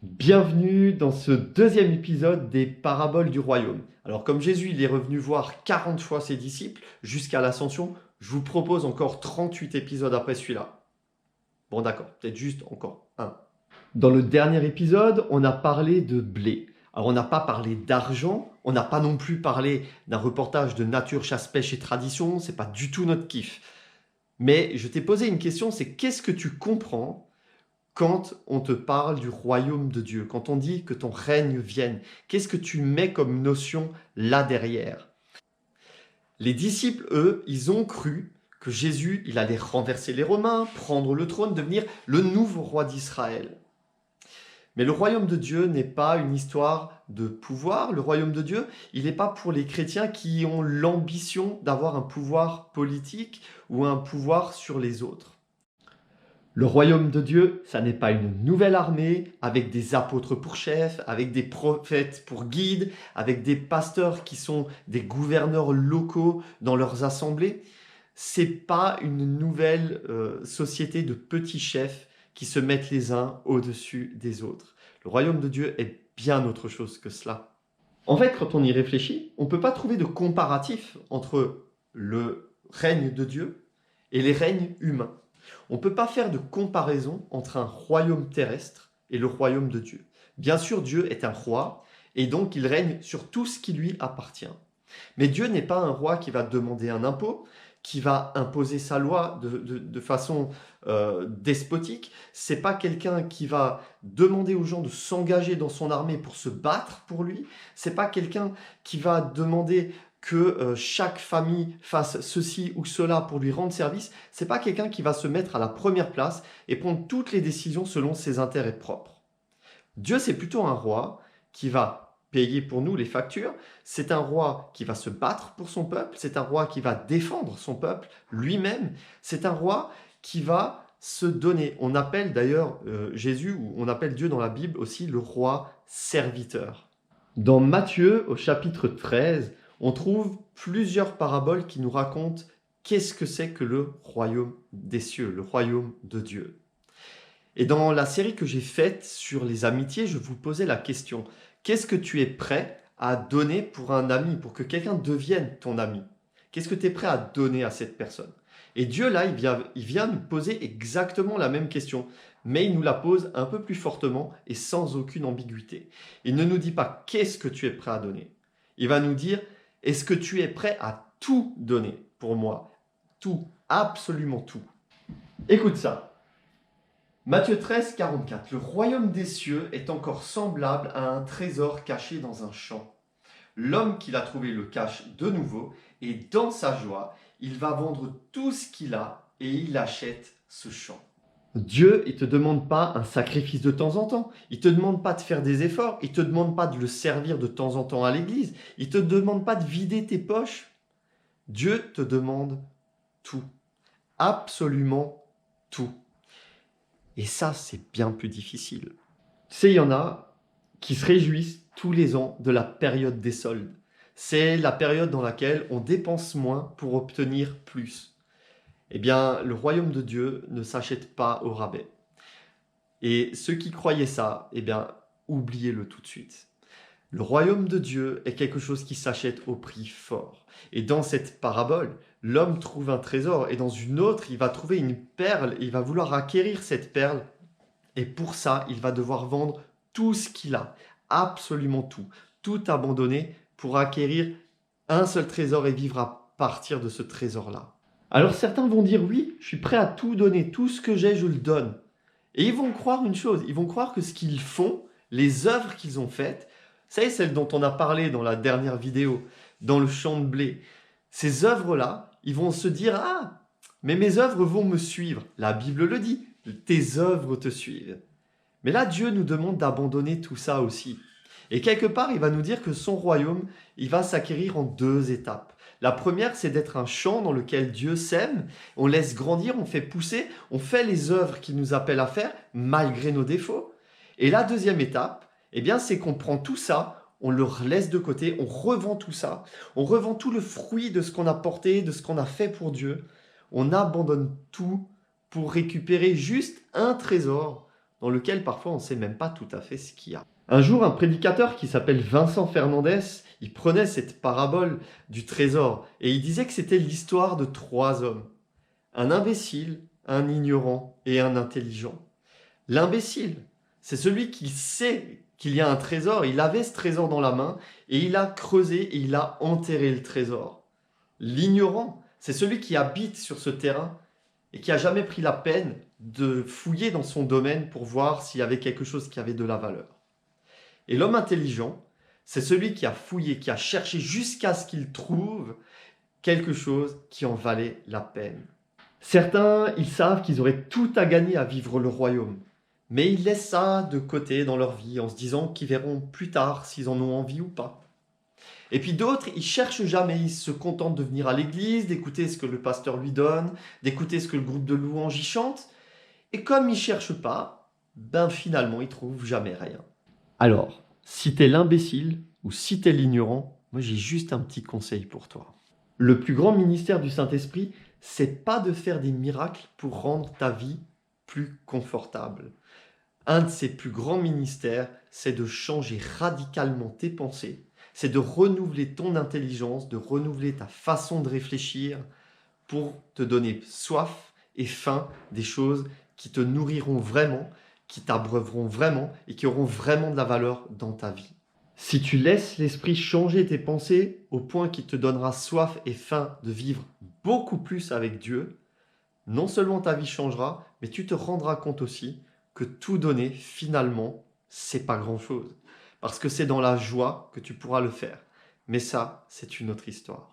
Bienvenue dans ce deuxième épisode des paraboles du royaume. Alors comme Jésus il est revenu voir 40 fois ses disciples jusqu'à l'ascension, je vous propose encore 38 épisodes après celui-là. Bon d'accord, peut-être juste encore un. Dans le dernier épisode, on a parlé de blé. Alors on n'a pas parlé d'argent, on n'a pas non plus parlé d'un reportage de nature, chasse, pêche et tradition, c'est pas du tout notre kiff. Mais je t'ai posé une question, c'est qu'est-ce que tu comprends quand on te parle du royaume de Dieu, quand on dit que ton règne vienne, qu'est-ce que tu mets comme notion là derrière? Les disciples, eux, ils ont cru que Jésus, il allait renverser les Romains, prendre le trône, devenir le nouveau roi d'Israël. Mais le royaume de Dieu n'est pas une histoire de pouvoir. Le royaume de Dieu, il n'est pas pour les chrétiens qui ont l'ambition d'avoir un pouvoir politique ou un pouvoir sur les autres. Le royaume de Dieu, ça n'est pas une nouvelle armée avec des apôtres pour chefs, avec des prophètes pour guides, avec des pasteurs qui sont des gouverneurs locaux dans leurs assemblées. C'est pas une nouvelle société de petits chefs qui se mettent les uns au-dessus des autres. Le royaume de Dieu est bien autre chose que cela. En fait, quand on y réfléchit, on ne peut pas trouver de comparatif entre le règne de Dieu et les règnes humains. On ne peut pas faire de comparaison entre un royaume terrestre et le royaume de Dieu. Bien sûr, Dieu est un roi et donc il règne sur tout ce qui lui appartient. Mais Dieu n'est pas un roi qui va demander un impôt, qui va imposer sa loi de façon despotique. C'est pas quelqu'un qui va demander aux gens de s'engager dans son armée pour se battre pour lui. C'est pas quelqu'un qui va demander que chaque famille fasse ceci ou cela pour lui rendre service. C'est pas quelqu'un qui va se mettre à la première place et prendre toutes les décisions selon ses intérêts propres. Dieu, c'est plutôt un roi qui va payer pour nous les factures. C'est un roi qui va se battre pour son peuple. C'est un roi qui va défendre son peuple lui-même. C'est un roi qui va se donner. On appelle d'ailleurs Jésus, ou on appelle Dieu dans la Bible aussi le roi serviteur. Dans Matthieu, au chapitre 13, on trouve plusieurs paraboles qui nous racontent qu'est-ce que c'est que le royaume des cieux, le royaume de Dieu. Et dans la série que j'ai faite sur les amitiés, je vous posais la question, qu'est-ce que tu es prêt à donner pour un ami, pour que quelqu'un devienne ton ami? Qu'est-ce que tu es prêt à donner à cette personne? Et Dieu, là, il vient nous poser exactement la même question, mais il nous la pose un peu plus fortement et sans aucune ambiguïté. Il ne nous dit pas qu'est-ce que tu es prêt à donner. Il va nous dire, est-ce que tu es prêt à tout donner pour moi? Tout, absolument tout. Écoute ça. Matthieu 13, 44. Le royaume des cieux est encore semblable à un trésor caché dans un champ. L'homme qui l'a trouvé le cache de nouveau et dans sa joie, il va vendre tout ce qu'il a et il achète ce champ. Dieu, il ne te demande pas un sacrifice de temps en temps. Il ne te demande pas de faire des efforts. Il ne te demande pas de le servir de temps en temps à l'église. Il ne te demande pas de vider tes poches. Dieu te demande tout. Absolument tout. Et ça, c'est bien plus difficile. Tu sais, il y en a qui se réjouissent tous les ans de la période des soldes. C'est la période dans laquelle on dépense moins pour obtenir plus. Eh bien, le royaume de Dieu ne s'achète pas au rabais. Et ceux qui croyaient ça, eh bien, oubliez-le tout de suite. Le royaume de Dieu est quelque chose qui s'achète au prix fort. Et dans cette parabole, l'homme trouve un trésor et dans une autre, il va trouver une perle et il va vouloir acquérir cette perle. Et pour ça, il va devoir vendre tout ce qu'il a, absolument tout, tout abandonner pour acquérir un seul trésor et vivre à partir de ce trésor-là. Alors certains vont dire oui, je suis prêt à tout donner, tout ce que j'ai, je le donne. Et ils vont croire une chose, ils vont croire que ce qu'ils font, les œuvres qu'ils ont faites, c'est celle dont on a parlé dans la dernière vidéo, dans le champ de blé. Ces œuvres-là, ils vont se dire « Ah, mais mes œuvres vont me suivre. » La Bible le dit, « Tes œuvres te suivent. » Mais là, Dieu nous demande d'abandonner tout ça aussi. Et quelque part, il va nous dire que son royaume, il va s'acquérir en deux étapes. La première, c'est d'être un champ dans lequel Dieu sème, on laisse grandir, on fait pousser, on fait les œuvres qu'il nous appelle à faire, malgré nos défauts. Et la deuxième étape, eh bien, c'est qu'on prend tout ça, on le laisse de côté, on revend tout ça, on revend tout le fruit de ce qu'on a porté, de ce qu'on a fait pour Dieu. On abandonne tout pour récupérer juste un trésor dans lequel parfois on ne sait même pas tout à fait ce qu'il y a. Un jour, un prédicateur qui s'appelle Vincent Fernandez, il prenait cette parabole du trésor et il disait que c'était l'histoire de 3 hommes. Un imbécile, un ignorant et un intelligent. L'imbécile, c'est celui qui sait qu'il y a un trésor, il avait ce trésor dans la main et il a creusé et il a enterré le trésor. L'ignorant, c'est celui qui habite sur ce terrain et qui n'a jamais pris la peine de fouiller dans son domaine pour voir s'il y avait quelque chose qui avait de la valeur. Et l'homme intelligent, c'est celui qui a fouillé, qui a cherché jusqu'à ce qu'il trouve quelque chose qui en valait la peine. Certains, ils savent qu'ils auraient tout à gagner à vivre le royaume, mais ils laissent ça de côté dans leur vie en se disant qu'ils verront plus tard s'ils en ont envie ou pas. Et puis d'autres, ils cherchent jamais, ils se contentent de venir à l'église, d'écouter ce que le pasteur lui donne, d'écouter ce que le groupe de louanges y chante. Et comme ils cherchent pas, ben finalement, ils trouvent jamais rien. Alors, si t'es l'imbécile ou si t'es l'ignorant, moi j'ai juste un petit conseil pour toi. Le plus grand ministère du Saint-Esprit, c'est pas de faire des miracles pour rendre ta vie plus confortable. Un de ses plus grands ministères, c'est de changer radicalement tes pensées, c'est de renouveler ton intelligence, de renouveler ta façon de réfléchir pour te donner soif et faim des choses qui te nourriront vraiment, qui t'abreuveront vraiment et qui auront vraiment de la valeur dans ta vie. Si tu laisses l'esprit changer tes pensées au point qu'il te donnera soif et faim de vivre beaucoup plus avec Dieu, non seulement ta vie changera, mais tu te rendras compte aussi que tout donner, finalement, c'est pas grand-chose. Parce que c'est dans la joie que tu pourras le faire. Mais ça, c'est une autre histoire.